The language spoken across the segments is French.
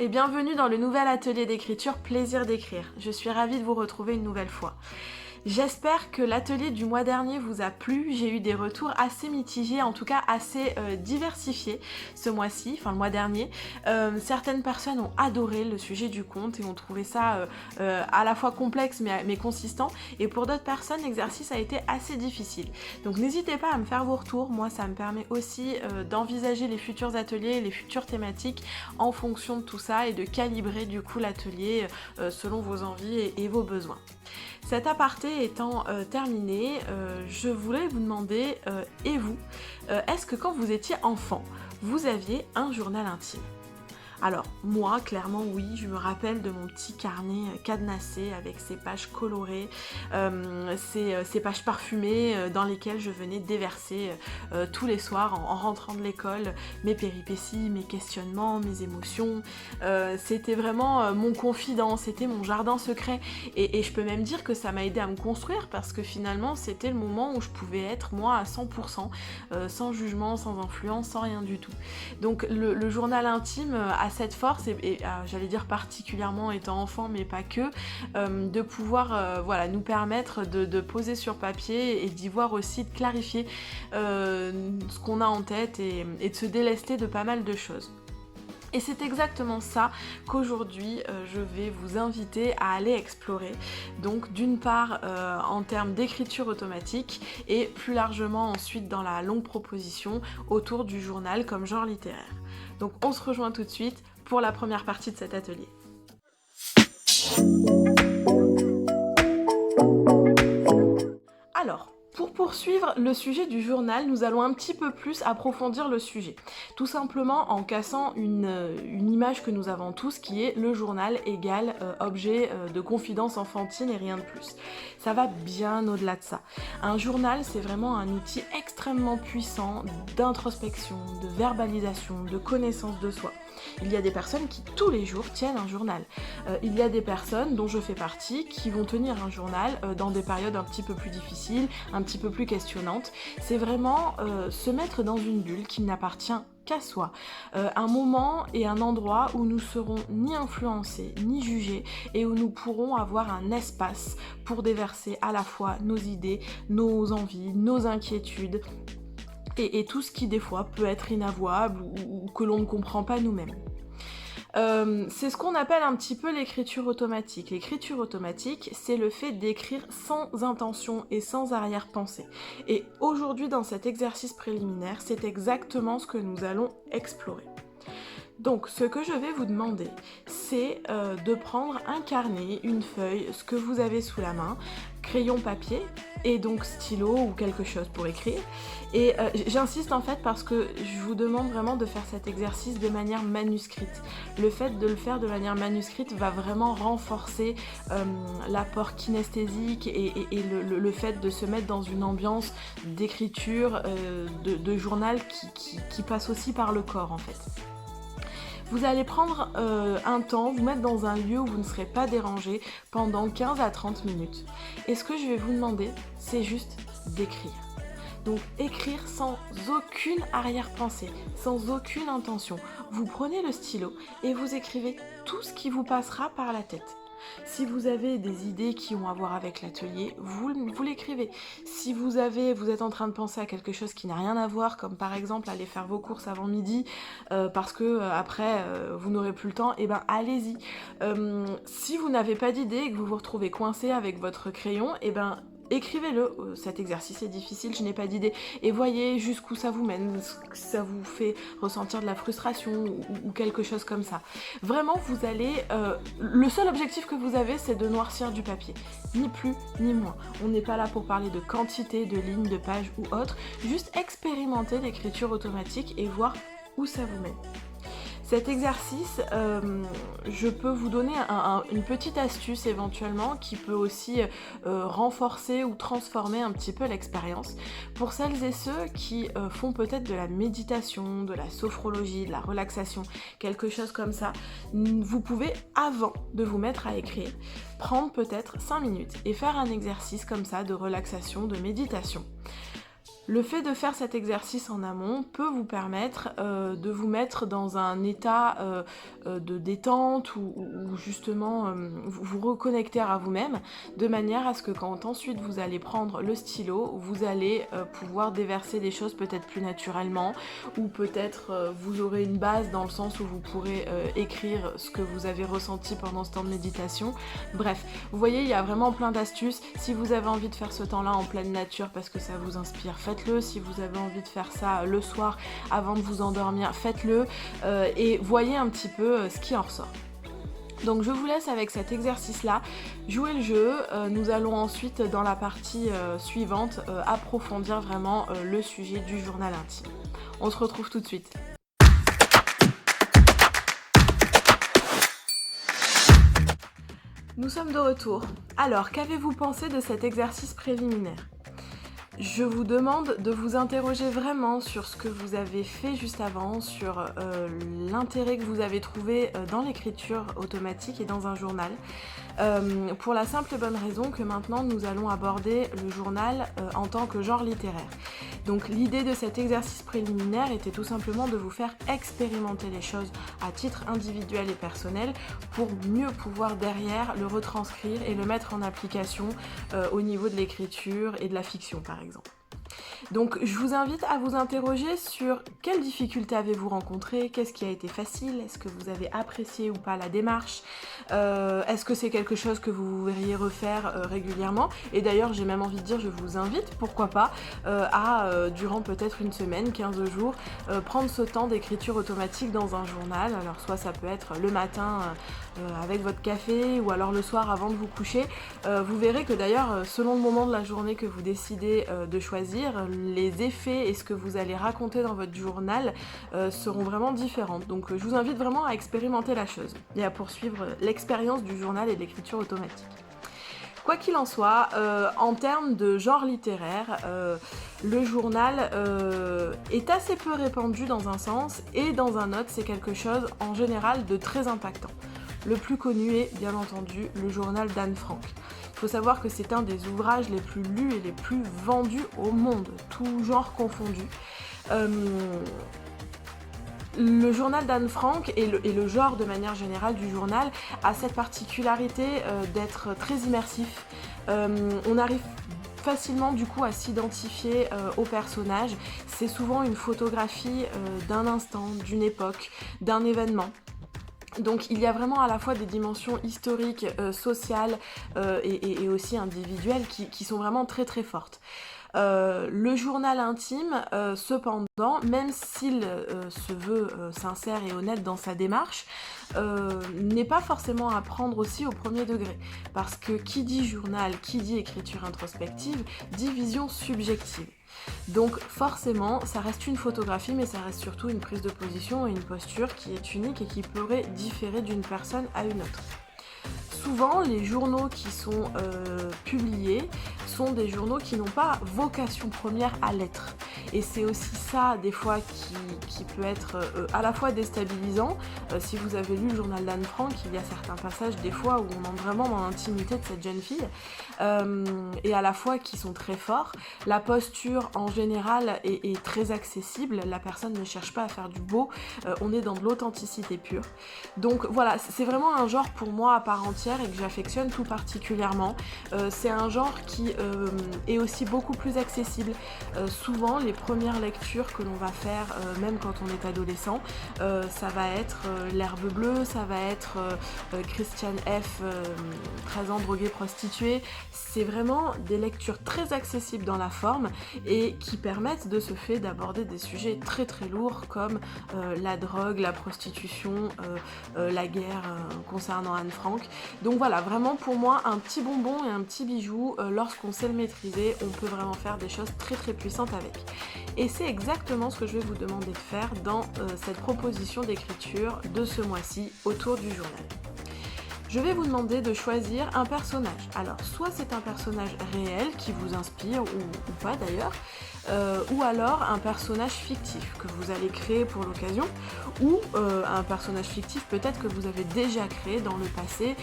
et bienvenue dans le nouvel atelier d'écriture Plaisir d'écrire. Je suis ravie de vous retrouver une nouvelle fois. J'espère que l'atelier du mois dernier vous a plu, j'ai eu des retours assez mitigés, en tout cas assez diversifiés ce mois-ci, enfin le mois dernier. Certaines personnes ont adoré le sujet du conte et ont trouvé ça à la fois complexe mais consistant, et pour d'autres personnes l'exercice a été assez difficile. Donc n'hésitez pas à me faire vos retours, moi ça me permet aussi d'envisager les futurs ateliers, les futures thématiques en fonction de tout ça et de calibrer du coup l'atelier selon vos envies et vos besoins. Cet aparté étant terminé, je voulais vous demander, et vous, est-ce que quand vous étiez enfant, vous aviez un journal intime ? Alors moi, clairement oui, je me rappelle de mon petit carnet cadenassé avec ses pages colorées, ces pages parfumées dans lesquelles je venais déverser tous les soirs en rentrant de l'école mes péripéties, mes questionnements, mes émotions. C'était vraiment mon confident, c'était mon jardin secret et je peux même dire que ça m'a aidé à me construire parce que finalement c'était le moment où je pouvais être moi à 100%, sans jugement, sans influence, sans rien du tout. Donc le journal intime a cette force et j'allais dire particulièrement étant enfant mais pas que, de pouvoir voilà, nous permettre de poser sur papier et d'y voir aussi, de clarifier ce qu'on a en tête et de se délester de pas mal de choses. Et c'est exactement ça qu'aujourd'hui je vais vous inviter à aller explorer. Donc d'une part en termes d'écriture automatique et plus largement ensuite dans la longue proposition autour du journal comme genre littéraire. Donc on se rejoint tout de suite pour la première partie de cet atelier. Alors, pour poursuivre le sujet du journal, nous allons un petit peu plus approfondir le sujet. Tout simplement en cassant une image que nous avons tous qui est le journal égale objet de confidence enfantine et rien de plus. Ça va bien au-delà de ça. Un journal, c'est vraiment un outil extrêmement puissant d'introspection, de verbalisation, de connaissance de soi. Il y a des personnes qui tous les jours tiennent un journal. Il y a des personnes, dont je fais partie, qui vont tenir un journal dans des périodes un petit peu plus difficiles, un petit peu plus questionnantes. C'est vraiment se mettre dans une bulle qui n'appartient qu'à soi. Un moment et un endroit où nous serons ni influencés, ni jugés, et où nous pourrons avoir un espace pour déverser à la fois nos idées, nos envies, nos inquiétudes, et tout ce qui des fois peut être inavouable ou que l'on ne comprend pas nous-mêmes. C'est ce qu'on appelle un petit peu l'écriture automatique. L'écriture automatique, c'est le fait d'écrire sans intention et sans arrière-pensée. Et aujourd'hui, dans cet exercice préliminaire, c'est exactement ce que nous allons explorer. Donc, ce que je vais vous demander, c'est de prendre un carnet, une feuille, ce que vous avez sous la main, crayon papier, et donc stylo ou quelque chose pour écrire. Et j'insiste en fait parce que je vous demande vraiment de faire cet exercice de manière manuscrite. Le fait de le faire de manière manuscrite va vraiment renforcer l'apport kinesthésique et le fait de se mettre dans une ambiance d'écriture, de journal qui passe aussi par le corps en fait. Vous allez prendre un temps, vous mettre dans un lieu où vous ne serez pas dérangé pendant 15 à 30 minutes. Et ce que je vais vous demander, c'est juste d'écrire. Donc écrire sans aucune arrière-pensée, sans aucune intention. Vous prenez le stylo et vous écrivez tout ce qui vous passera par la tête. Si vous avez des idées qui ont à voir avec l'atelier, vous l'écrivez. Si vous êtes en train de penser à quelque chose qui n'a rien à voir, comme par exemple aller faire vos courses avant midi, parce que après vous n'aurez plus le temps, et ben allez-y. Si vous n'avez pas d'idée et que vous vous retrouvez coincé avec votre crayon, et ben écrivez-le, cet exercice est difficile, je n'ai pas d'idée, et voyez jusqu'où ça vous mène, ça vous fait ressentir de la frustration ou quelque chose comme ça. Vraiment, vous allez... le seul objectif que vous avez, c'est de noircir du papier, ni plus ni moins. On n'est pas là pour parler de quantité, de lignes, de pages ou autre, juste expérimenter l'écriture automatique et voir où ça vous mène. Cet exercice, je peux vous donner une petite astuce éventuellement qui peut aussi renforcer ou transformer un petit peu l'expérience. Pour celles et ceux qui font peut-être de la méditation, de la sophrologie, de la relaxation, quelque chose comme ça, vous pouvez, avant de vous mettre à écrire, prendre peut-être 5 minutes et faire un exercice comme ça de relaxation, de méditation. Le fait de faire cet exercice en amont peut vous permettre de vous mettre dans un état de détente ou justement vous reconnecter à vous-même de manière à ce que quand ensuite vous allez prendre le stylo, vous allez pouvoir déverser des choses peut-être plus naturellement ou peut-être vous aurez une base dans le sens où vous pourrez écrire ce que vous avez ressenti pendant ce temps de méditation. Bref, vous voyez, il y a vraiment plein d'astuces. Si vous avez envie de faire ce temps-là en pleine nature parce que ça vous inspire, faites-le. Si vous avez envie de faire ça le soir avant de vous endormir, faites-le et voyez un petit peu ce qui en ressort. Donc je vous laisse avec cet exercice-là, jouer le jeu. Nous allons ensuite dans la partie suivante approfondir vraiment le sujet du journal intime. On se retrouve tout de suite. Nous sommes de retour. Alors, qu'avez-vous pensé de cet exercice préliminaire ? Je vous demande de vous interroger vraiment sur ce que vous avez fait juste avant, sur l'intérêt que vous avez trouvé dans l'écriture automatique et dans un journal. Pour la simple et bonne raison que maintenant nous allons aborder le journal en tant que genre littéraire. Donc l'idée de cet exercice préliminaire était tout simplement de vous faire expérimenter les choses à titre individuel et personnel pour mieux pouvoir derrière le retranscrire et le mettre en application au niveau de l'écriture et de la fiction par exemple. Donc je vous invite à vous interroger sur quelles difficultés avez-vous rencontrées, qu'est-ce qui a été facile, est-ce que vous avez apprécié ou pas la démarche, est-ce que c'est quelque chose que vous verriez refaire régulièrement, et d'ailleurs j'ai même envie de dire, je vous invite, pourquoi pas, à durant peut-être une semaine, 15 jours, prendre ce temps d'écriture automatique dans un journal. Alors soit ça peut être le matin avec votre café ou alors le soir avant de vous coucher. Vous verrez que d'ailleurs selon le moment de la journée que vous décidez de choisir, les effets et ce que vous allez raconter dans votre journal seront vraiment différents. Donc je vous invite vraiment à expérimenter la chose et à poursuivre l'expérience du journal et de l'écriture automatique. Quoi qu'il en soit, en termes de genre littéraire, le journal est assez peu répandu dans un sens et dans un autre, c'est quelque chose en général de très impactant. Le plus connu est bien entendu le journal d'Anne Frank. Il faut savoir que c'est un des ouvrages les plus lus et les plus vendus au monde, tout genre confondu. Le journal d'Anne Frank et le genre de manière générale du journal a cette particularité d'être très immersif. On arrive facilement du coup à s'identifier au personnage. C'est souvent une photographie d'un instant, d'une époque, d'un événement. Donc il y a vraiment à la fois des dimensions historiques, sociales et aussi individuelles qui sont vraiment très très fortes. Le journal intime, cependant, même s'il se veut sincère et honnête dans sa démarche, n'est pas forcément à prendre aussi au premier degré. Parce que qui dit journal, qui dit écriture introspective, dit vision subjective. Donc forcément, ça reste une photographie, mais ça reste surtout une prise de position et une posture qui est unique et qui pourrait différer d'une personne à une autre. Souvent, les journaux qui sont publiés sont des journaux qui n'ont pas vocation première à l'être. Et c'est aussi ça, des fois, qui peut être à la fois déstabilisant. Si vous avez lu le journal d'Anne Frank, il y a certains passages, des fois, où on entre vraiment dans l'intimité de cette jeune fille, et à la fois qui sont très forts. La posture, en général, est très accessible. La personne ne cherche pas à faire du beau. On est dans de l'authenticité pure. Donc voilà, c'est vraiment un genre pour moi à part entière et que j'affectionne tout particulièrement. C'est un genre qui est aussi beaucoup plus accessible. Souvent, les premières lectures que l'on va faire, même quand on est adolescent, ça va être L'herbe bleue, ça va être Christiane F, 13 ans, droguée, prostituée. C'est vraiment des lectures très accessibles dans la forme et qui permettent de ce fait d'aborder des sujets très très lourds comme la drogue, la prostitution, la guerre concernant Anne Frank. Donc voilà, vraiment pour moi un petit bonbon et un petit bijou, lorsqu'on sait le maîtriser, on peut vraiment faire des choses très très puissantes avec. Et c'est exactement ce que je vais vous demander de faire dans cette proposition d'écriture de ce mois-ci autour du journal. je vais vous demander de choisir un personnage. Alors, soit c'est un personnage réel qui vous inspire, ou pas d'ailleurs, ou alors un personnage fictif que vous allez créer pour l'occasion, ou un personnage fictif peut-être que vous avez déjà créé dans le passé,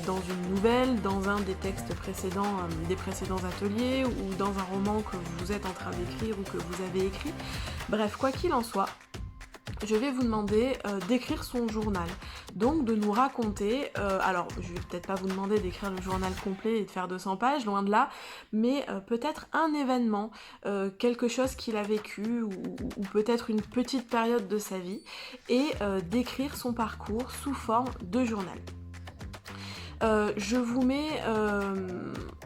dans une nouvelle, dans un des textes précédents, des précédents ateliers, ou dans un roman que vous êtes en train d'écrire ou que vous avez écrit. Bref, quoi qu'il en soit, je vais vous demander d'écrire son journal. Donc de nous raconter, alors je vais peut-être pas vous demander d'écrire le journal complet et de faire 200 pages, loin de là, mais peut-être un événement, quelque chose qu'il a vécu, ou peut-être une petite période de sa vie, et d'écrire son parcours sous forme de journal. Je vous mets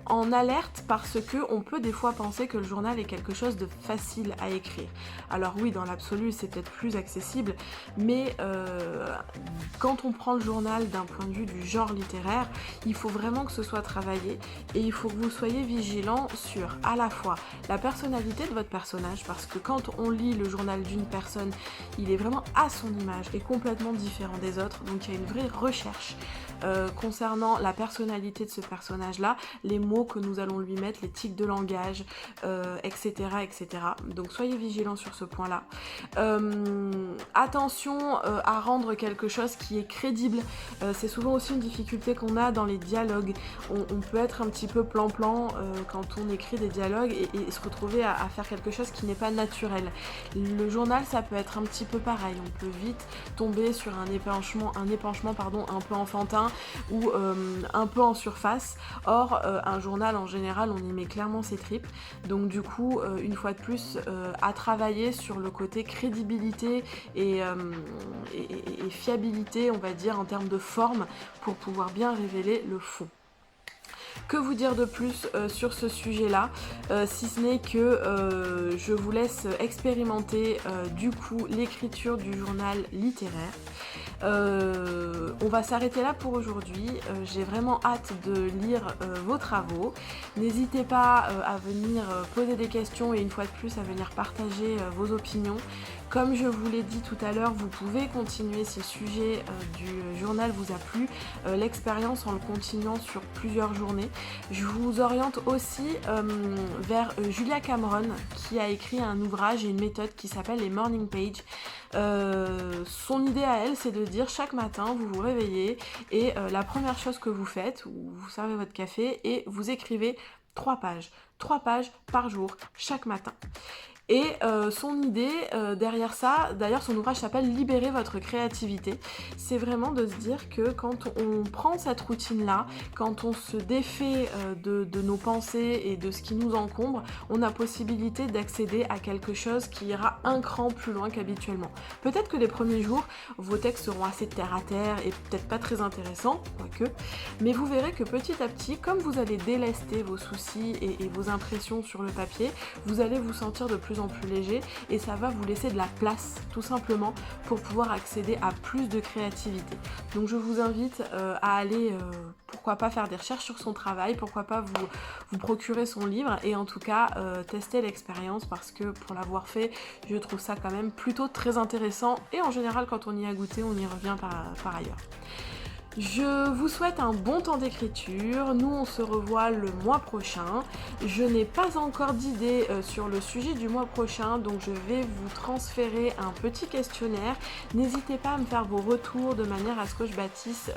en alerte parce que on peut des fois penser que le journal est quelque chose de facile à écrire. Alors oui, dans l'absolu, c'est peut-être plus accessible, mais quand on prend le journal d'un point de vue du genre littéraire, il faut vraiment que ce soit travaillé et il faut que vous soyez vigilant sur à la fois la personnalité de votre personnage, parce que quand on lit le journal d'une personne, il est vraiment à son image et complètement différent des autres, donc il y a une vraie recherche concernant la personnalité de ce personnage-là, les mots que nous allons lui mettre, les tics de langage, etc., etc. Donc soyez vigilants sur ce point-là. Attention à rendre quelque chose qui est crédible. C'est souvent aussi une difficulté qu'on a dans les dialogues. On peut être un petit peu plan-plan quand on écrit des dialogues et se retrouver à faire quelque chose qui n'est pas naturel. Le journal, ça peut être un petit peu pareil. On peut vite tomber sur un épanchement un peu enfantin, ou un peu en surface. Or, un journal en général, on y met clairement ses tripes. Donc du coup, une fois de plus, à travailler sur le côté crédibilité et fiabilité, on va dire, en termes de forme, pour pouvoir bien révéler le fond. Que vous dire de plus sur ce sujet-là, si ce n'est que je vous laisse expérimenter du coup l'écriture du journal littéraire. On va s'arrêter là pour aujourd'hui. J'ai vraiment hâte de lire vos travaux. N'hésitez pas à venir poser des questions et une fois de plus à venir partager vos opinions. Comme je vous l'ai dit tout à l'heure, vous pouvez continuer si le sujet du journal vous a plu, l'expérience en le continuant sur plusieurs journées. Je vous oriente aussi vers Julia Cameron, qui a écrit un ouvrage et une méthode qui s'appelle les Morning Pages. Son idée à elle, c'est de dire chaque matin vous vous réveillez et la première chose que vous faites, vous servez votre café et vous écrivez 3 pages par jour chaque matin. Et son idée derrière ça, d'ailleurs son ouvrage s'appelle Libérer votre créativité, c'est vraiment de se dire que quand on prend cette routine-là, quand on se défait de nos pensées et de ce qui nous encombre, on a possibilité d'accéder à quelque chose qui ira un cran plus loin qu'habituellement. Peut-être que les premiers jours, vos textes seront assez terre à terre et peut-être pas très intéressants, quoique, mais vous verrez que petit à petit, comme vous allez délester vos soucis et vos impressions sur le papier, vous allez vous sentir de plus en plus léger et ça va vous laisser de la place tout simplement pour pouvoir accéder à plus de créativité. Donc je vous invite à aller pourquoi pas faire des recherches sur son travail, pourquoi pas vous procurer son livre et en tout cas tester l'expérience, parce que pour l'avoir fait, je trouve ça quand même plutôt très intéressant et en général quand on y a goûté, on y revient par ailleurs. Je vous souhaite un bon temps d'écriture, nous on se revoit le mois prochain. Je n'ai pas encore d'idée sur le sujet du mois prochain, donc je vais vous transférer un petit questionnaire. N'hésitez pas à me faire vos retours de manière à ce que je bâtisse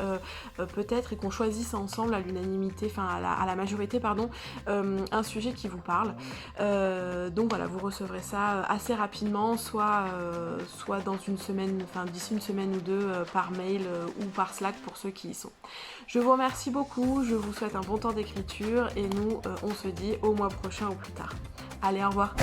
peut-être et qu'on choisisse ensemble à l'unanimité, enfin à la majorité pardon, un sujet qui vous parle. Donc voilà, vous recevrez ça assez rapidement, soit dans une semaine, enfin d'ici une semaine ou deux par mail ou par Slack pour ceux qui y sont. Je vous remercie beaucoup, je vous souhaite un bon temps d'écriture et nous on se dit au mois prochain ou plus tard. Allez, au revoir.